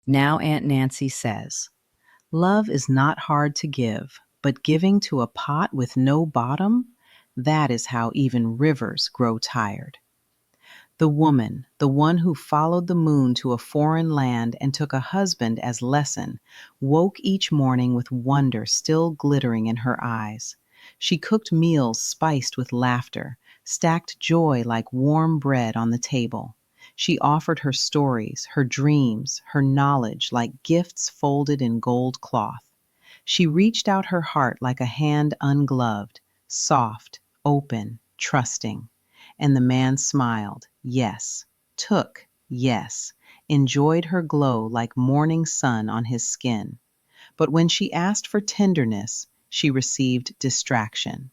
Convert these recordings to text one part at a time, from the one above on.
Now Aunt Nancy says, love is not hard to give, but giving to a pot with no bottom, that is how even rivers grow tired. The woman, the one who followed the moon to a foreign land and took a husband as lesson, woke each morning with wonder still glittering in her eyes. She cooked meals spiced with laughter, stacked joy like warm bread on the table. She offered her stories, her dreams, her knowledge like gifts folded in gold cloth. She reached out her heart like a hand ungloved, soft, open, trusting. And the man smiled, yes, took, yes, enjoyed her glow like morning sun on his skin. But when she asked for tenderness, she received distraction.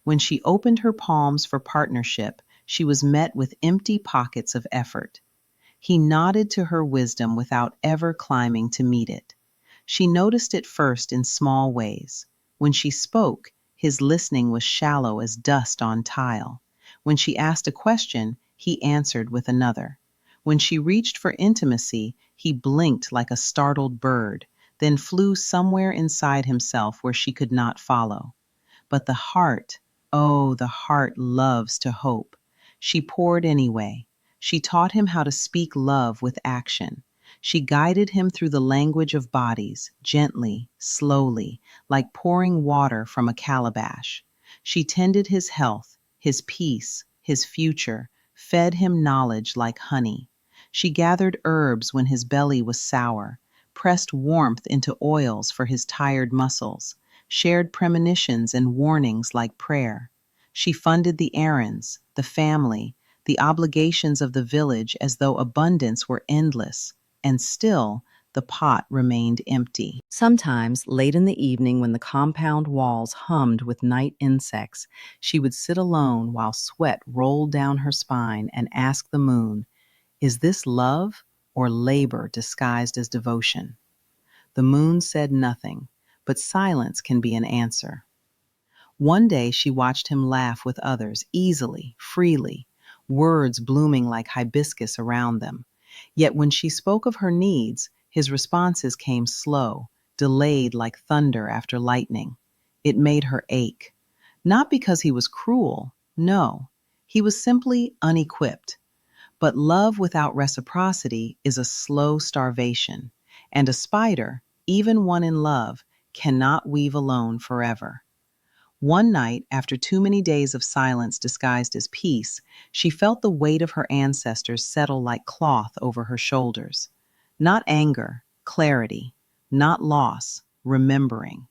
When she opened her palms for partnership, she was met with empty pockets of effort. He nodded to her wisdom without ever climbing to meet it. She noticed it first in small ways. When she spoke, his listening was shallow as dust on tile. When she asked a question, he answered with another. When she reached for intimacy, he blinked like a startled bird, then flew somewhere inside himself where she could not follow. But the heart, oh, the heart loves to hope. She poured anyway. She taught him how to speak love with action. She guided him through the language of bodies, gently, slowly, like pouring water from a calabash. She tended his health, his peace, his future, fed him knowledge like honey. She gathered herbs when his belly was sour, pressed warmth into oils for his tired muscles, shared premonitions and warnings like prayer. She funded the errands, the family, the obligations of the village as though abundance were endless, and still the pot remained empty. Sometimes, late in the evening when the compound walls hummed with night insects, she would sit alone while sweat rolled down her spine and ask the moon, is this love or labor disguised as devotion? The moon said nothing, but silence can be an answer. One day she watched him laugh with others, easily, freely, words blooming like hibiscus around them. Yet when she spoke of her needs, his responses came slow, delayed like thunder after lightning. It made her ache. Not because he was cruel, no. He was simply unequipped. But love without reciprocity is a slow starvation, and a spider, even one in love, cannot weave alone forever. One night, after too many days of silence disguised as peace, she felt the weight of her ancestors settle like cloth over her shoulders. Not anger, clarity, not loss, remembering.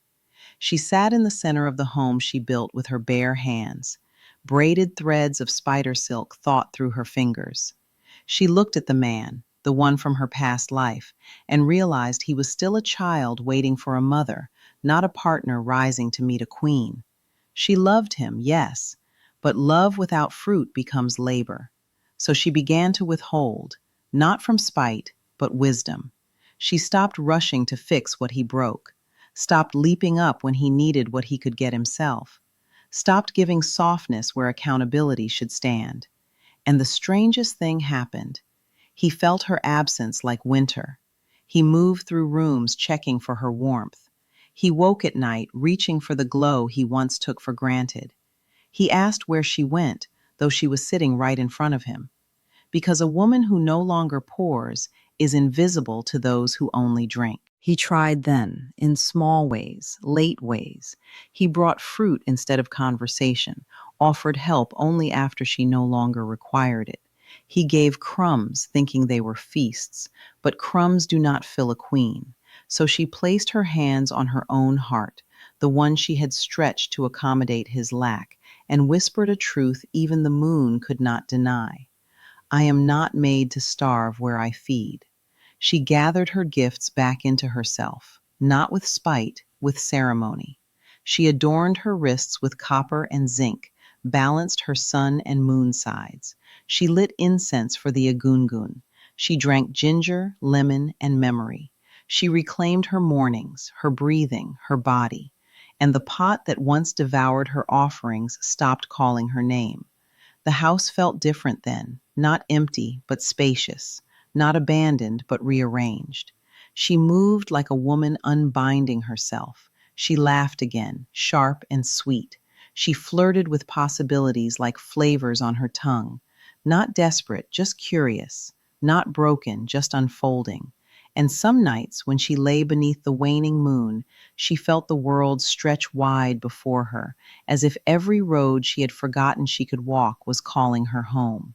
She sat in the center of the home she built with her bare hands. Braided threads of spider silk thought through her fingers. She looked at the man, the one from her past life, and realized he was still a child waiting for a mother, not a partner rising to meet a queen. She loved him, yes, but love without fruit becomes labor. So she began to withhold, not from spite, but wisdom. She stopped rushing to fix what he broke, stopped leaping up when he needed what he could get himself, stopped giving softness where accountability should stand. And the strangest thing happened. He felt her absence like winter. He moved through rooms checking for her warmth. He woke at night reaching for the glow he once took for granted. He asked where she went, though she was sitting right in front of him. Because a woman who no longer pours is invisible to those who only drink. He tried then, in small ways, late ways. He brought fruit instead of conversation, offered help only after she no longer required it. He gave crumbs, thinking they were feasts, but crumbs do not fill a queen. So she placed her hands on her own heart, the one she had stretched to accommodate his lack, and whispered a truth even the moon could not deny. I am not made to starve where I feed. She gathered her gifts back into herself, not with spite, with ceremony. She adorned her wrists with copper and zinc, balanced her sun and moon sides. She lit incense for the agungun. She drank ginger, lemon, and memory. She reclaimed her mornings, her breathing, her body. And the pot that once devoured her offerings stopped calling her name. The house felt different then, not empty, but spacious, not abandoned, but rearranged. She moved like a woman unbinding herself. She laughed again, sharp and sweet. She flirted with possibilities like flavors on her tongue. Not desperate, just curious. Not broken, just unfolding. And some nights, when she lay beneath the waning moon, she felt the world stretch wide before her, as if every road she had forgotten she could walk was calling her home.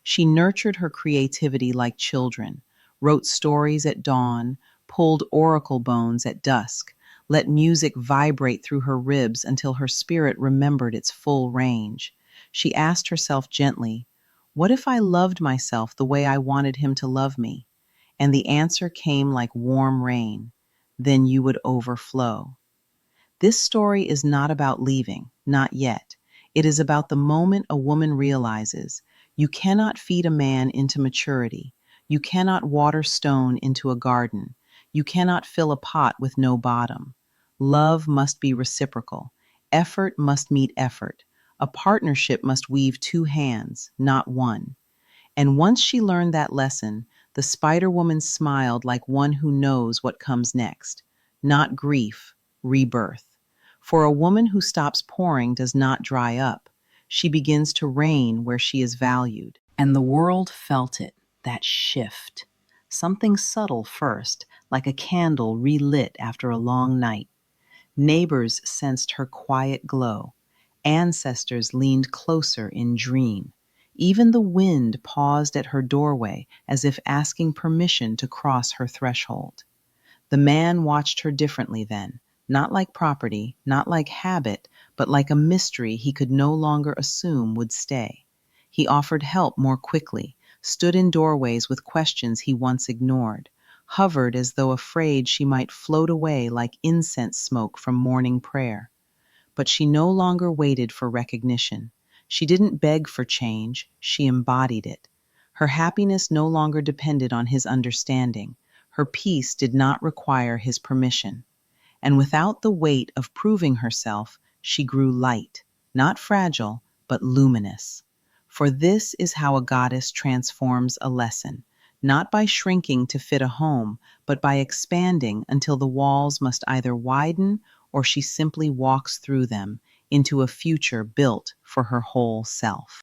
She nurtured her creativity like children, wrote stories at dawn, pulled oracle bones at dusk, let music vibrate through her ribs until her spirit remembered its full range. She asked herself gently, "What if I loved myself the way I wanted him to love me?" And the answer came like warm rain. Then you would overflow. This story is not about leaving, not yet. It is about the moment a woman realizes you cannot feed a man into maturity. You cannot water stone into a garden. You cannot fill a pot with no bottom. Love must be reciprocal. Effort must meet effort. A partnership must weave two hands, not one. And once she learned that lesson, the Spider Woman smiled like one who knows what comes next. Not grief, rebirth. For a woman who stops pouring does not dry up. She begins to reign where she is valued. And the world felt it, that shift. Something subtle first, like a candle relit after a long night. Neighbors sensed her quiet glow. Ancestors leaned closer in dream. Even the wind paused at her doorway as if asking permission to cross her threshold. The man watched her differently then, not like property, not like habit, but like a mystery he could no longer assume would stay. He offered help more quickly, stood in doorways with questions he once ignored, hovered as though afraid she might float away like incense smoke from morning prayer. But she no longer waited for recognition. She didn't beg for change, she embodied it. Her happiness no longer depended on his understanding. Her peace did not require his permission. And without the weight of proving herself, she grew light, not fragile, but luminous. For this is how a goddess transforms a lesson, not by shrinking to fit a home, but by expanding until the walls must either widen or she simply walks through them into a future built for her whole self.